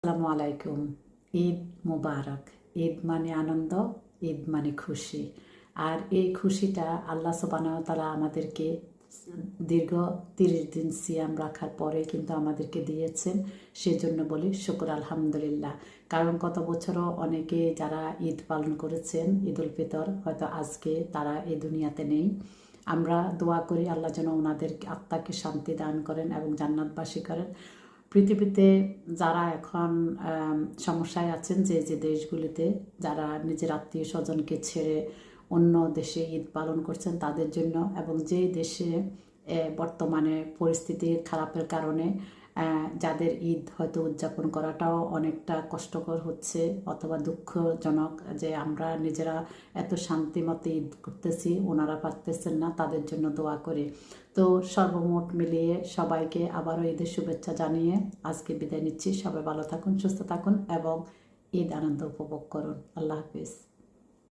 আসসালামু আলাইকুম। ঈদ মুবারক। ঈদ মানে আনন্দ, ঈদ মানে খুশি। আর এই খুশিটা আল্লাহ সুবহানাহু ওয়া তাআলা আমাদেরকে দীর্ঘ ৩০ দিন সিয়াম রাখার পরে কিন্তু আমাদেরকে দিয়েছেন। সেজন্য বলি শুকর আলহামদুলিল্লাহ। কারণ গত বছরও অনেকে যারা ঈদ পালন করেছেন, ঈদ উল ফিতর, হয়তো আজকে তারা এই দুনিয়াতে নেই। আমরা দোয়া করি আল্লাহ যেন ওনাদের আত্মাকে শান্তি দান করেন এবং জান্নাতবাসী করেন। পৃথিবীতে যারা এখন সমস্যায় আছেন, যে যে দেশগুলিতে যারা নিজের আত্মীয় স্বজনকে ছেড়ে অন্য দেশে ঈদ পালন করছেন তাদের জন্য, এবং যেই দেশে বর্তমানে পরিস্থিতি খারাপের কারণে যাদের ঈদ হয়তো উদযাপন করাটাও অনেকটা কষ্টকর হচ্ছে অথবা দুঃখজনক, যে আমরা নিজেরা এত শান্তিমতে ঈদ করতেছি, ওনারা পারতেছেন না, তাদের জন্য দোয়া করি। তো সর্বমোট মিলিয়ে সবাইকে আবারও ঈদের শুভেচ্ছা জানিয়ে আজকে বিদায় নিচ্ছি। সবাই ভালো থাকুন, সুস্থ থাকুন এবং ঈদ আনন্দ উপভোগ করুন। আল্লাহ হাফিজ।